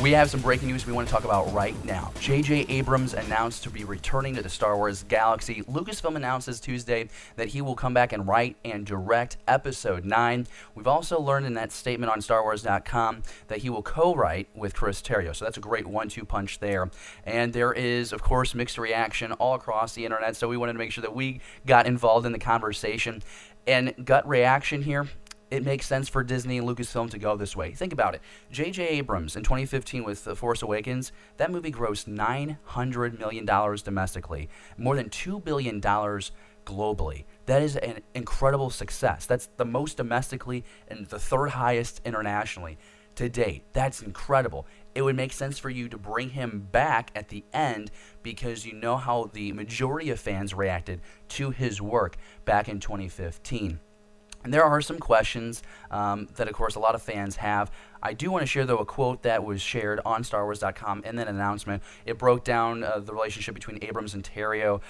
We have some breaking news we want to talk about right now. J.J. Abrams announced to be returning to the Star Wars galaxy. Lucasfilm announces Tuesday that he will come back and write and direct Episode 9. We've also learned in that statement on StarWars.com that he will co-write with Chris Terrio. So that's a great 1-2 punch there. And there is, of course, mixed reaction all across the internet, so we wanted to make sure that we got involved in the conversation. And gut reaction here, it makes sense for Disney and Lucasfilm to go this way. Think about it. J.J. Abrams in 2015 with The Force Awakens, that movie grossed $900 million domestically, more than $2 billion globally. That is an incredible success. That's the most domestically and the third highest internationally to date. That's incredible. It would make sense for you to bring him back at the end because you know how the majority of fans reacted to his work back in 2015. And there are some questions that, of course, a lot of fans have. I do want to share, though, a quote that was shared on StarWars.com in that announcement. It broke down the relationship between Abrams and Terrio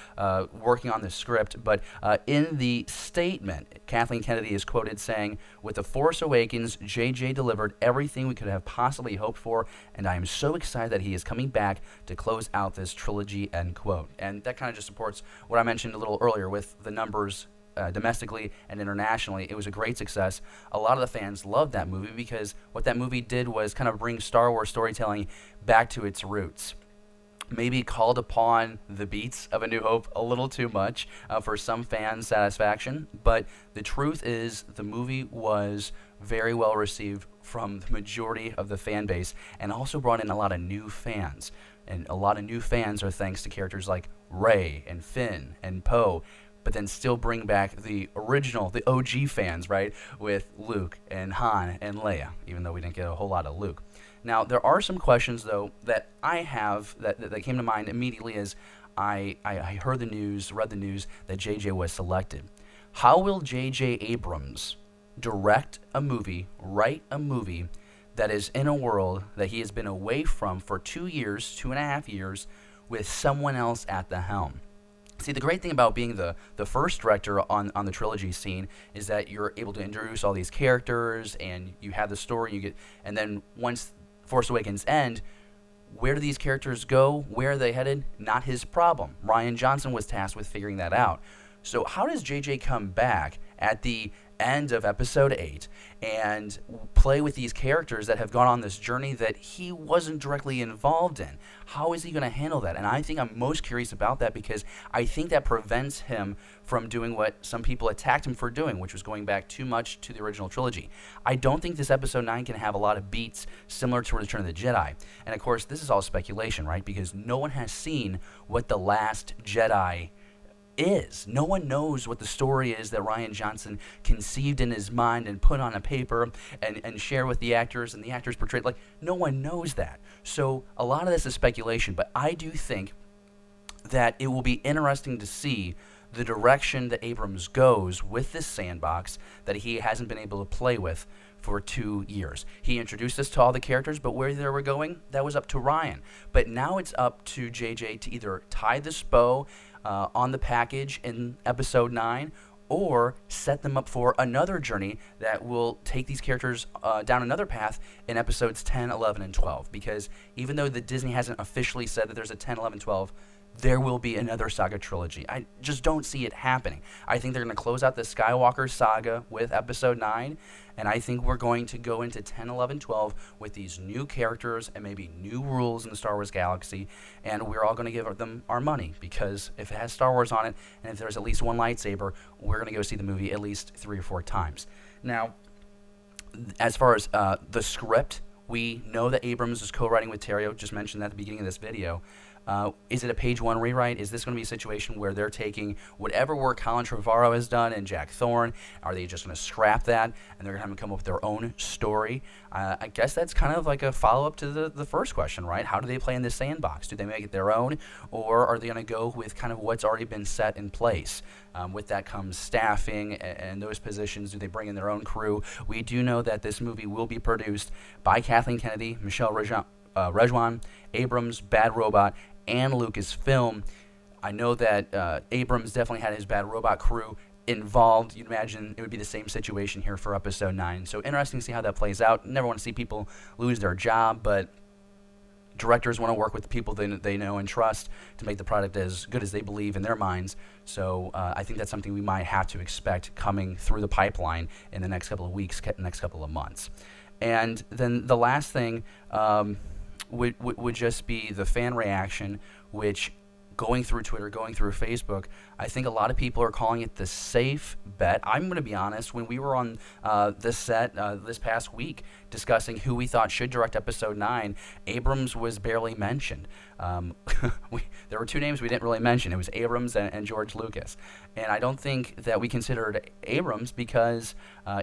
working on the script. But in the statement, Kathleen Kennedy is quoted saying, "With The Force Awakens, J.J. delivered everything we could have possibly hoped for, and I am so excited that he is coming back to close out this trilogy," end quote. And that kind of just supports what I mentioned a little earlier with the numbers domestically and internationally. It was a great success. A lot of the fans loved that movie because what that movie did was kind of bring Star Wars storytelling back to its roots. Maybe called upon the beats of A New Hope a little too much for some fans' satisfaction, but the truth is the movie was very well received from the majority of the fan base and also brought in a lot of new fans. And a lot of new fans are thanks to characters like Rey and Finn and Poe, but then still bring back the original, the OG fans, right, with Luke and Han and Leia, even though we didn't get a whole lot of Luke. Now, there are some questions, though, that I have that came to mind immediately as I heard the news, read the news that JJ was selected. How will JJ Abrams direct a movie, write a movie that is in a world that he has been away from for 2 years, 2.5 years, with someone else at the helm? See, the great thing about being the first director on the trilogy scene is that you're able to introduce all these characters and you have the story, and then once Force Awakens end, where do these characters go? Where are they headed? Not his problem. Rian Johnson was tasked with figuring that out. So how does JJ come back at the end of Episode 8 and play with these characters that have gone on this journey that he wasn't directly involved in? How is he going to handle that? And I think I'm most curious about that because I think that prevents him from doing what some people attacked him for doing, which was going back too much to the original trilogy. I don't think this Episode 9 can have a lot of beats similar to Return of the Jedi. And of course, this is all speculation, right? Because no one has seen what The Last Jedi is. No one knows what the story is that Rian Johnson conceived in his mind and put on a paper and share with the actors, and the actors portrayed. Like, no one knows that. So a lot of this is speculation, but I do think that it will be interesting to see the direction that Abrams goes with this sandbox that he hasn't been able to play with for 2 years. He introduced us to all the characters, but where they were going, that was up to Rian. But now it's up to JJ to either tie this bow on the package in Episode 9 or set them up for another journey that will take these characters down another path in Episodes 10, 11, and 12. Because even though the Disney hasn't officially said that there's a 10, 11, 12, there will be another saga trilogy. I just don't see it happening. I think they're going to close out the Skywalker saga with Episode 9, and I think we're going to go into 10, 11, 12 with these new characters and maybe new rules in the Star Wars galaxy, and we're all going to give them our money, because if it has Star Wars on it, and if there's at least one lightsaber, we're going to go see the movie at least 3 or 4 times. Now, as far as the script, we know that Abrams is co-writing with Terrio, just mentioned that at the beginning of this video. Is it a page 1 rewrite? Is this going to be a situation where they're taking whatever work Colin Trevorrow has done and Jack Thorne? Are they just going to scrap that and they're going to have to come up with their own story? I guess that's kind of like a follow-up to the first question, right? How do they play in this sandbox? Do they make it their own, or are they going to go with kind of what's already been set in place? With that comes staffing and those positions. Do they bring in their own crew? We do know that this movie will be produced by Kathleen Kennedy, Michelle Rejwan, Abrams, Bad Robot, and Lucasfilm. I know that Abrams definitely had his Bad Robot crew involved. You'd imagine it would be the same situation here for Episode 9. So interesting to see how that plays out. Never want to see people lose their job, but directors want to work with the people they know and trust to make the product as good as they believe in their minds. So I think that's something we might have to expect coming through the pipeline in the next couple of weeks, next couple of months. And then the last thing would just be the fan reaction, which going through Twitter, going through Facebook, I think a lot of people are calling it the safe bet. I'm going to be honest, when we were on this set this past week discussing who we thought should direct Episode 9, Abrams was barely mentioned. There were two names we didn't really mention. It was Abrams and George Lucas. And I don't think that we considered Abrams because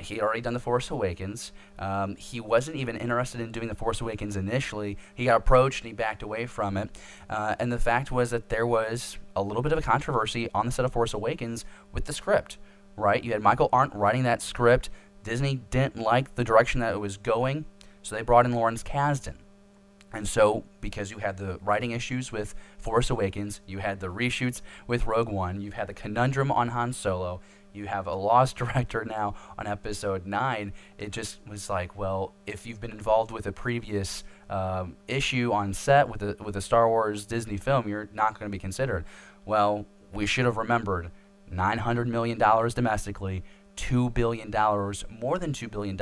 he had already done The Force Awakens. He wasn't even interested in doing The Force Awakens initially. He got approached and he backed away from it. And the fact was that there was a little bit of a controversy on the set of Force Awakens with the script, right? You had Michael Arndt writing that script. Disney didn't like the direction that it was going, so they brought in Lawrence Kasdan. And so, because you had the writing issues with Force Awakens, you had the reshoots with Rogue One, you've had the conundrum on Han Solo, you have a lost director now on Episode 9, it just was like, well, if you've been involved with a previous issue on set with a Star Wars Disney film, you're not going to be considered. Well, we should have remembered $900 million domestically, $2 billion, more than $2 billion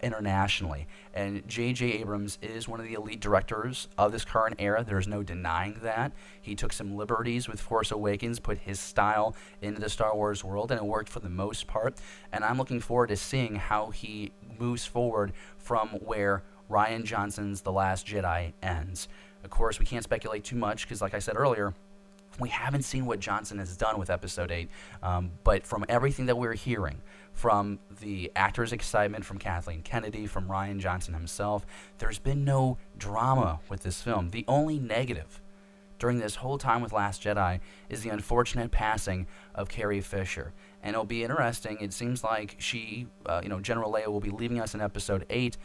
internationally. And J.J. Abrams is one of the elite directors of this current era. There's no denying that. He took some liberties with Force Awakens, put his style into the Star Wars world, and it worked for the most part. And I'm looking forward to seeing how he moves forward from where Rian Johnson's The Last Jedi ends. Of course, we can't speculate too much because, like I said earlier, we haven't seen what Johnson has done with Episode 8, but from everything that we're hearing, from the actors' excitement, from Kathleen Kennedy, from Rian Johnson himself, there's been no drama with this film. The only negative during this whole time with Last Jedi is the unfortunate passing of Carrie Fisher. And it'll be interesting. It seems like she, General Leia will be leaving us in Episode 8,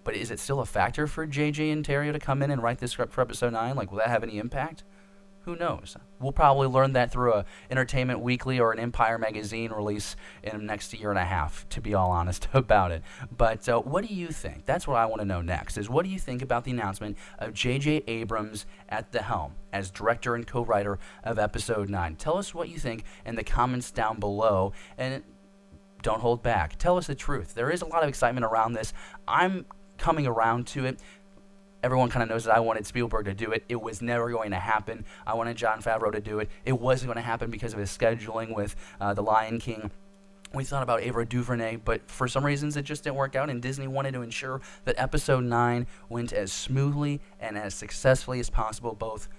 but is it still a factor for J.J. and Terrio to come in and write this script for Episode 9? Like, will that have any impact? Who knows? We'll probably learn that through a Entertainment Weekly or an Empire magazine release in the next year and a half, to be all honest about it. But what do you think? That's what I want to know next, is what do you think about the announcement of J.J. Abrams at the helm as director and co-writer of Episode 9? Tell us what you think in the comments down below, and don't hold back. Tell us the truth. There is a lot of excitement around this. I'm coming around to it. Everyone kind of knows that I wanted Spielberg to do it. It was never going to happen. I wanted Jon Favreau to do it. It wasn't going to happen because of his scheduling with The Lion King. We thought about Ava DuVernay, but for some reasons it just didn't work out, and Disney wanted to ensure that Episode 9 went as smoothly and as successfully as possible, both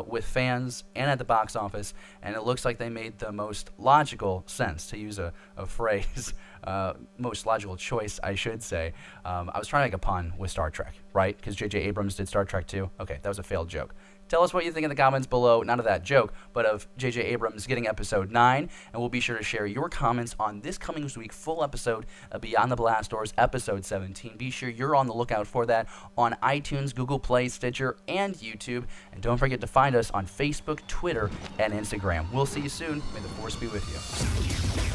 with fans and at the box office, and it looks like they made the most logical sense, to use a phrase, most logical choice, I should say. I was trying to make a pun with Star Trek, right? Because J.J. Abrams did Star Trek too. Okay, that was a failed joke. Tell us what you think in the comments below, not of that joke, but of J.J. Abrams getting Episode 9, and we'll be sure to share your comments on this coming week full episode of Beyond the Blast Doors, Episode 17. Be sure you're on the lookout for that on iTunes, Google Play, Stitcher, and YouTube, and don't forget to find us on Facebook, Twitter, and Instagram. We'll see you soon. May the Force be with you.